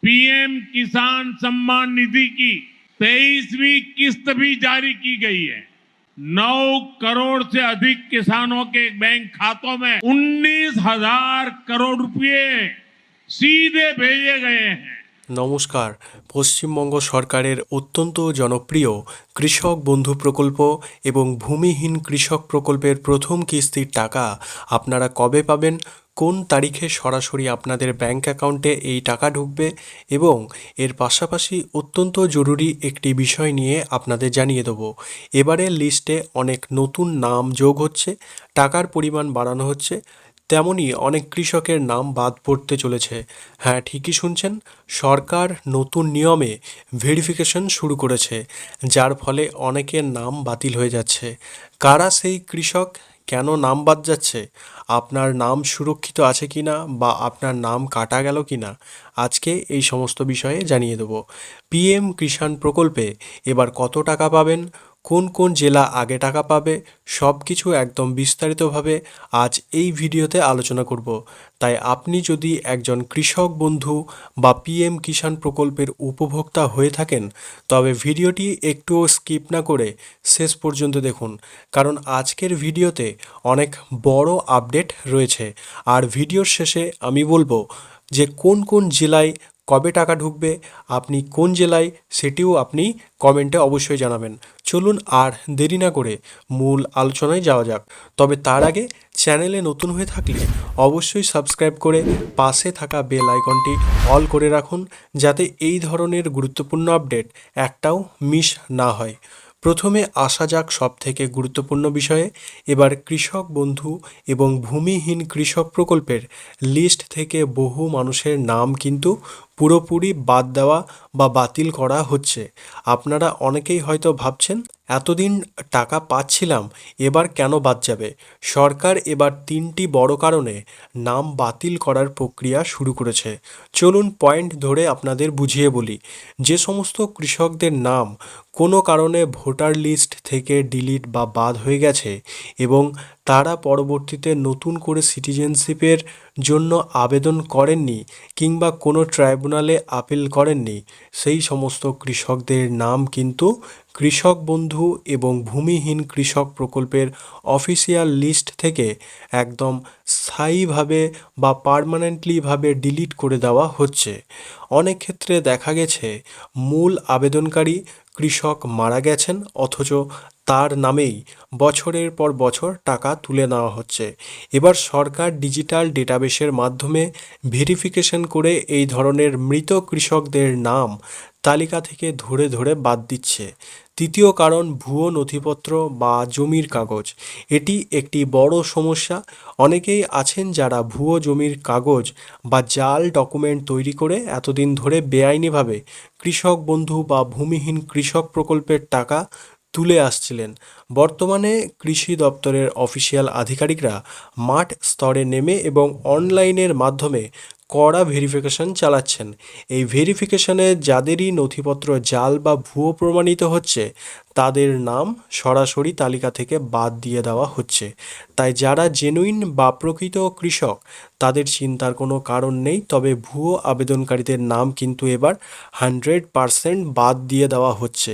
PM किसान सम्मान निधि की 23वीं किस्त भी जारी की गई है। 9 करोड़ से अधिक किसानों के बैंक खातों में 19,000 करोड़ रुपए सीधे भेजे गए हैं। নমস্কার। পশ্চিমবঙ্গ সরকারের অত্যন্ত জনপ্রিয় কৃষক বন্ধু প্রকল্প এবং ভূমিহীন কৃষক প্রকল্পের প্রথম কিস্তির টাকা আপনারা কবে পাবেন, কোন তারিখে সরাসরি আপনাদের ব্যাংক অ্যাকাউন্টে এই টাকা ঢুকবে এবং এর পাশাপাশি অত্যন্ত জরুরি একটি বিষয় নিয়ে আপনাদের জানিয়ে দেবো। এবারের লিস্টে অনেক নতুন নাম যোগ হচ্ছে, টাকার পরিমাণ বাড়ানো হচ্ছে, তেমনই অনেক কৃষকের নাম বাদ পড়তে চলেছে। হ্যাঁ, ঠিকই শুনছেন, সরকার নতুন নিয়মে ভেরিফিকেশন শুরু করেছে, যার ফলে অনেকের নাম বাতিল হয়ে যাচ্ছে। কারা সেই কৃষক, কেন নাম বাদ যাচ্ছে, আপনার নাম সুরক্ষিত আছে কি না বা আপনার নাম কাটা গেল কি না, আজকে এই সমস্ত বিষয়ে জানিয়ে দেবো। পিএম কিষাণ প্রকল্পে এবার কত টাকা পাবেন, কোন কোন জেলা আগে টাকা পাবে, সব কিছু একদম বিস্তারিতভাবে আজ এই ভিডিওতে আলোচনা করব। তাই আপনি যদি একজন কৃষক বন্ধু বা পিএম কিষাণ প্রকল্পের উপভোক্তা হয়ে থাকেন, তবে ভিডিওটি একটুও স্কিপ না করে শেষ পর্যন্ত দেখুন, কারণ আজকের ভিডিওতে অনেক বড় আপডেট রয়েছে। আর ভিডিওর শেষে আমি বলবো যে কোন কোন জেলায় কবে টাকা ঢুকবে, আপনি কোন জেলায় সেটিও আপনি কমেন্টে অবশ্যই জানাবেন। চলুন আর দেরি না করে মূল আলোচনায় যাওয়া যাক। তবে তার আগে চ্যানেলে নতুন হয়ে থাকলে অবশ্যই সাবস্ক্রাইব করে পাশে থাকা বেল আইকনটি অল করে রাখুন, যাতে এই ধরনের গুরুত্বপূর্ণ আপডেট একটাও মিস না হয়। প্রথমে আসা যাক সবথেকে গুরুত্বপূর্ণ বিষয়ে। এবার কৃষক বন্ধু এবং ভূমিহীন কৃষক প্রকল্পের লিস্ট থেকে বহু মানুষের নাম কিন্তু পুরোপুরি বাদ দেওয়া বা বাতিল করা হচ্ছে। আপনারা অনেকেই হয়তো ভাবছেন, এতদিন টাকা পাচ্ছিলাম, এবার কেন বাদ যাবে? সরকার এবার 3টি বড় কারণে নাম বাতিল করার প্রক্রিয়া শুরু করেছে। চলুন পয়েন্ট ধরে আপনাদের বুঝিয়ে বলি। যে সমস্ত কৃষকদের নাম কোনো কারণে ভোটার লিস্ট থেকে ডিলিট বা বাদ হয়ে গেছে এবং তারা পরবর্তীতে নতুন করে সিটিজেনশিপের জন্য আবেদন করেননি কিংবা কোনো ট্রাইব্যুনালে আপিল করেননি, সেই সমস্ত কৃষকদের নাম কিন্তু কৃষক বন্ধু এবং ভূমিহীন কৃষক প্রকল্পের অফিসিয়াল লিস্ট থেকে একদম স্থায়ীভাবে বা পার্মানেন্টলিভাবে ডিলিট করে দেওয়া হচ্ছে। অনেক ক্ষেত্রে দেখা গেছে মূল আবেদনকারী কৃষক মারা গেছেন, অথচ তার নামেই বছরের পর বছর টাকা তুলে নেওয়া হচ্ছে। এবার সরকার ডিজিটাল ডেটাবেসের মাধ্যমে ভেরিফিকেশন করে এই ধরনের মৃত কৃষকদের নাম তালিকা থেকে ধরে ধরে বাদ দিচ্ছে। তৃতীয় কারণ, ভুয়ো নথিপত্র বা জমির কাগজ। এটি একটি বড় সমস্যা। অনেকেই আছেন যারা ভুয়ো জমির কাগজ বা জাল ডকুমেন্ট তৈরি করে এতদিন ধরে বেআইনিভাবে কৃষক বন্ধু বা ভূমিহীন কৃষক প্রকল্পের টাকা তুলে আসছিলেন। বর্তমানে কৃষি দপ্তরের অফিসিয়াল আধিকারিকরা মাঠ স্তরে নেমে এবং অনলাইনের মাধ্যমে কড়া ভেরিফিকেশন চালাচ্ছেন। এই ভেরিফিকেশনে যাদেরই নথিপত্র জাল বা ভুয়ো প্রমাণিত হচ্ছে, তাদের নাম সরাসরি তালিকা থেকে বাদ দিয়ে দেওয়া হচ্ছে। তাই যারা জেনুইন বা প্রকৃত কৃষক, তাদের চিন্তার কোনো কারণ নেই। তবে ভুয়ো আবেদনকারীদের নাম কিন্তু এবার 100% বাদ দিয়ে দেওয়া হচ্ছে।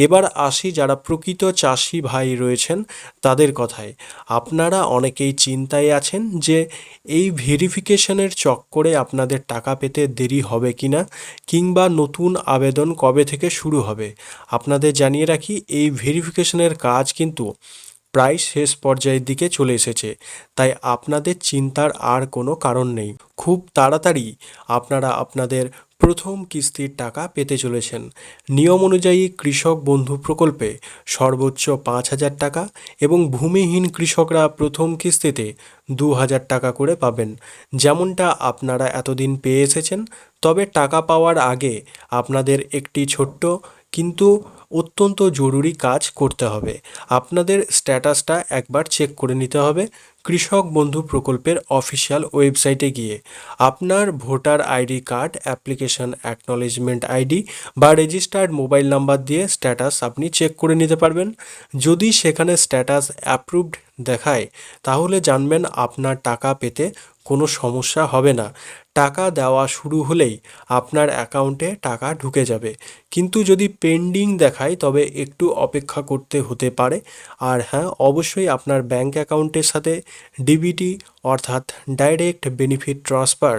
এবার আসি যারা প্রকৃত চাষি ভাই রয়েছেন তাদের কথায়। আপনারা অনেকেই চিন্তায় আছেন যে এই ভেরিফিকেশনের চক্করে আপনাদের টাকা পেতে দেরি হবে কিনা, কিংবা নতুন আবেদন কবে থেকে শুরু হবে। আপনাদের জানিয়ে রাখি, এই ভেরিফিকেশনের কাজ কিন্তু প্রায় শেষ পর্যায়ের দিকে চলে এসেছে। তাই আপনাদের চিন্তার আর কোনো কারণ নেই। খুব তাড়াতাড়ি আপনারা আপনাদের প্রথম কিস্তির টাকা পেতে চলেছেন। নিয়ম অনুযায়ী কৃষক বন্ধু প্রকল্পে সর্বোচ্চ 5,000 টাকা এবং ভূমিহীন কৃষকরা প্রথম কিস্তিতে 2,000 টাকা করে পাবেন, যেমনটা আপনারা এতদিন পেয়ে এসেছেন। তবে টাকা পাওয়ার আগে আপনাদের একটি ছোট্ট কিন্তু অত্যন্ত জরুরি কাজ করতে হবে। আপনাদের স্ট্যাটাসটা একবার চেক করে নিতে হবে কৃষক বন্ধু প্রকল্পের অফিসিয়াল ওয়েবসাইটে গিয়ে। আপনার voter ID card, application acknowledgement ID বা রেজিস্টার্ড মোবাইল নাম্বার দিয়ে স্ট্যাটাস আপনি চেক করে নিতে পারবেন। যদি সেখানে স্ট্যাটাস অ্যাপ্রুভড দেখায় তাহলে জানবেন আপনার টাকা পেতে কোনো সমস্যা হবে না। টাকা দেওয়া শুরু হলেই আপনার অ্যাকাউন্টে টাকা ঢুকে যাবে। কিন্তু যদি পেন্ডিং দেখায় তবে একটু অপেক্ষা করতে হতে পারে। আর হ্যাঁ, অবশ্যই আপনার ব্যাংক অ্যাকাউন্টের সাথে ডিবিটি অর্থাৎ ডাইরেক্ট বেনিফিট ট্রান্সফার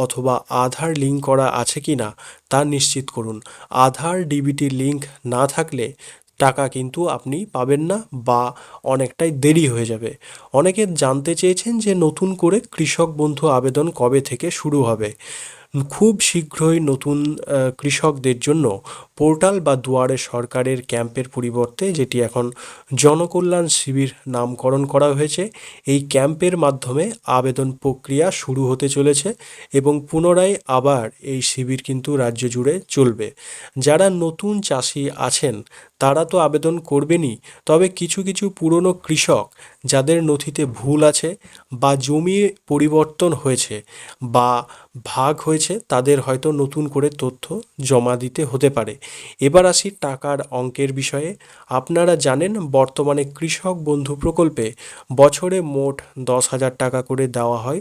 অথবা আধার লিঙ্ক করা আছে কি না তা নিশ্চিত করুন। আধার ডিবিটি লিঙ্ক না থাকলে টাকা কিন্তু আপনি পাবেন না বা অনেকটাই দেরি হয়ে যাবে। অনেকে জানতে চেয়েছেন যে নতুন করে কৃষক বন্ধু আবেদন কবে থেকে শুরু হবে। খুব শীঘ্রই নতুন কৃষকদের জন্য পোর্টাল বা দুয়ারে সরকারের ক্যাম্পের পরিবর্তে যেটি এখন জনকল্যাণ শিবির নামকরণ করা হয়েছে, এই ক্যাম্পের মাধ্যমে আবেদন প্রক্রিয়া শুরু হতে চলেছে এবং পুনরায় আবার এই শিবির কিন্তু রাজ্য জুড়ে চলবে। যারা নতুন চাষি আছেন তারা তো আবেদন করবেনই, তবে কিছু কিছু পুরনো কৃষক যাদের নথিতে ভুল আছে বা জমি পরিবর্তন হয়েছে বা ভাগ হয়েছে তাদের হয়তো নতুন করে তথ্য জমা দিতে হতে পারে। এবার আসি টাকার অঙ্কের বিষয়ে। আপনারা জানেন বর্তমানে কৃষক বন্ধু প্রকল্পে বছরে মোট 10,000 টাকা করে দেওয়া হয়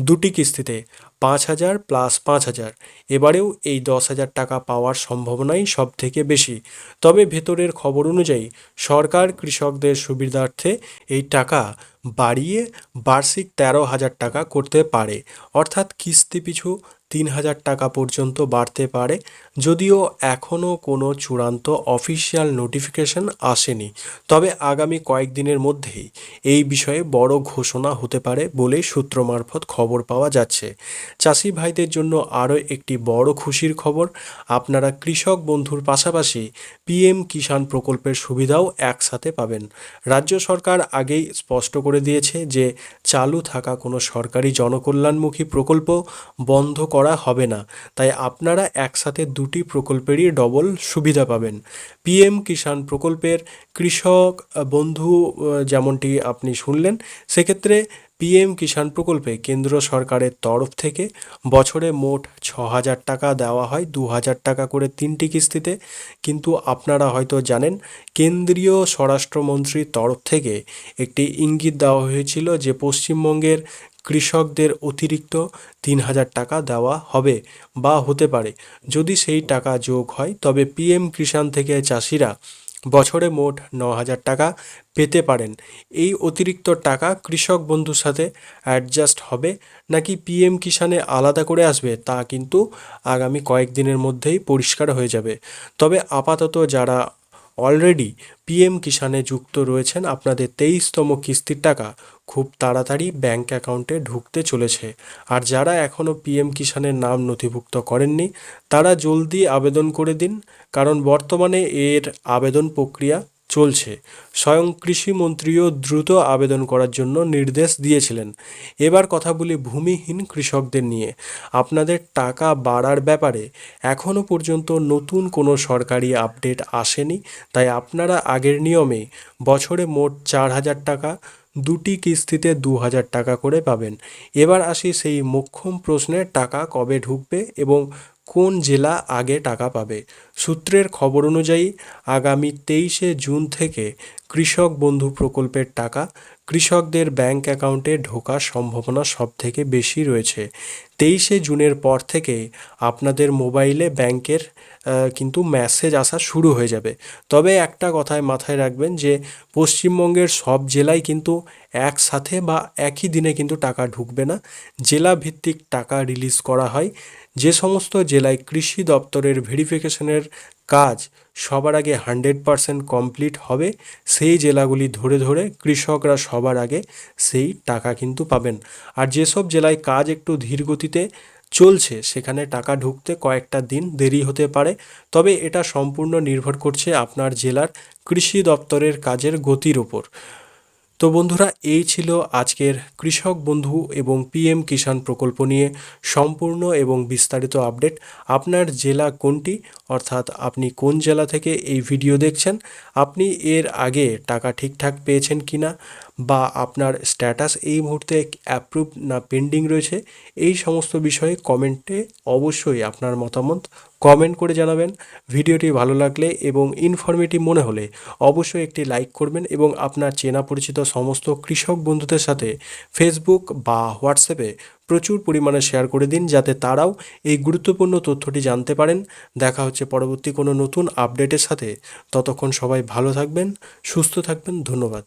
দুটি কিস্তিতে, 5,000 প্লাস 5,000। এবারেও এই 10,000 টাকা পাওয়ার সম্ভাবনাই সব থেকে বেশি। তবে ভেতরের খবর অনুযায়ী সরকার কৃষকদের সুবিধার্থে এই টাকা বাড়িয়ে বার্ষিক 13,000 টাকা করতে পারে, অর্থাৎ কিস্তি পিছু 3,000 টাকা পর্যন্ত বাড়তে পারে। যদিও এখনও কোনো চূড়ান্ত অফিসিয়াল নোটিফিকেশন আসেনি, তবে আগামী কয়েকদিনের মধ্যেই এই বিষয়ে বড় ঘোষণা হতে পারে বলে সূত্র মারফত খবর পাওয়া যাচ্ছে। চাষি ভাইদের জন্য আরও একটি বড় খুশির খবর, আপনারা কৃষক বন্ধুর পাশাপাশি পিএম কিষাণ প্রকল্পের সুবিধাও একসাথে পাবেন। রাজ্য সরকার আগেই স্পষ্ট করে দিয়েছে যে চালু থাকা কোনো সরকারি জনকল্যাণমুখী প্রকল্প বন্ধ করা হবে না, তাই আপনারা একসাথে দুটি প্রকল্পেরই ডবল সুবিধা পাবেন। পিএম কিষাণ প্রকল্পের কৃষক বন্ধু যেমনটি আপনি শুনলেন, সেক্ষেত্রে পিএম কিষাণ প্রকল্পে কেন্দ্র সরকারের তরফ থেকে বছরে মোট 6,000 টাকা দেওয়া হয়, 2,000 টাকা করে 3টি কিস্তিতে। কিন্তু আপনারা হয়তো জানেন কেন্দ্রীয় স্বরাষ্ট্রমন্ত্রীর তরফ থেকে একটি ইঙ্গিত দেওয়া হয়েছিল যে পশ্চিমবঙ্গের কৃষকদের অতিরিক্ত 3,000 টাকা দেওয়া হবে বা হতে পারে। যদি সেই টাকা যোগ হয় তবে পিএম কিষাণ থেকে চাষিরা বছরে মোট 9,000 টাকা পেতে পারেন। এই অতিরিক্ত টাকা কৃষক বন্ধুর সাথে অ্যাডজাস্ট হবে নাকি পিএম কিষাণে আলাদা করে আসবে তা কিন্তু আগামী কয়েকদিনের মধ্যেই পরিষ্কার হয়ে যাবে। তবে আপাতত যারা অলরেডি পিএম কিষাণে যুক্ত রয়েছেন, আপনাদের 23তম কিস্তির টাকা খুব তাড়াতাড়ি ব্যাংক অ্যাকাউন্টে ঢুকতে চলেছে। আর যারা এখনও পিএম কিষাণের নাম নথিভুক্ত করেননি তারা জলদি আবেদন করে দিন, কারণ বর্তমানে এর আবেদন প্রক্রিয়া চলছে। স্বয়ং কৃষিমন্ত্রীও দ্রুত আবেদন করার জন্য নির্দেশ দিয়েছিলেন। এবার কথা বলি ভূমিহীন কৃষকদের নিয়ে। আপনাদের টাকা বাড়ার ব্যাপারে এখনও পর্যন্ত নতুন কোনো সরকারি আপডেট আসেনি, তাই আপনারা আগের নিয়মে বছরে মোট 4,000 টাকা, দুটি কিস্তিতে 2,000 টাকা করে পাবেন। এবার আসি সেই মোক্ষম প্রশ্নে, টাকা কবে ঢুকবে এবং কোন জেলা আগে টাকা পাবে। সূত্রের খবর অনুযায়ী আগামী 23শে জুন থেকে কৃষক বন্ধু প্রকল্পের টাকা কৃষকদের ব্যাংক অ্যাকাউন্টে ঢোকার সম্ভাবনা সবথেকে বেশি রয়েছে। 23শে জুনের পর থেকে আপনাদের মোবাইলে ব্যাংকের কিন্তু মেসেজ আসা শুরু হয়ে যাবে। তবে একটা কথায় মাথায় রাখবেন যে পশ্চিমবঙ্গের সব জেলায় কিন্তু একসাথে বা একই দিনে কিন্তু টাকা ঢুকবে না, জেলা ভিত্তিক টাকা রিলিজ করা হয়। যে সমস্ত জেলায় কৃষি দপ্তরের ভেরিফিকেশনের কাজ সবার আগে 100% কমপ্লিট হবে সেই জেলাগুলি ধরে ধরে কৃষকরা সবার আগে সেই টাকা কিন্তু পাবেন। আর যেসব জেলায় কাজ একটু ধীর গতিতে চলছে সেখানে টাকা ঢুকতে কয়েকটা দিন দেরি হতে পারে, তবে এটা সম্পূর্ণ নির্ভর করছে আপনার জেলার কৃষি দপ্তরের কাজের গতির উপর। তো বন্ধুরা, এই ছিল আজকের কৃষক বন্ধু এবং পিএম কিষাণ প্রকল্প নিয়ে সম্পূর্ণ এবং বিস্তারিত আপডেট। আপনার জেলা কোনটি, অর্থাৎ আপনি কোন জেলা থেকে এই ভিডিও দেখছেন, আপনি এর আগে টাকা ঠিকঠাক পেয়েছেন কিনা বা আপনার স্ট্যাটাস এই মুহূর্তে অ্যাপ্রুভ না পেন্ডিং রয়েছে, এই সমস্ত বিষয়ে কমেন্টে অবশ্যই আপনার মতামত কমেন্ট করে জানাবেন। ভিডিওটি ভালো লাগলে এবং ইনফরমেটিভ মনে হলে অবশ্যই একটি লাইক করবেন এবং আপনার চেনা পরিচিত সমস্ত কৃষক বন্ধুদের সাথে ফেসবুক বা হোয়াটসঅ্যাপে প্রচুর পরিমাণে শেয়ার করে দিন, যাতে তারাও এই গুরুত্বপূর্ণ তথ্যটি জানতে পারেন। দেখা হচ্ছে পরবর্তী কোনো নতুন আপডেটের সাথে। ততক্ষণ সবাই ভালো থাকবেন, সুস্থ থাকবেন। ধন্যবাদ।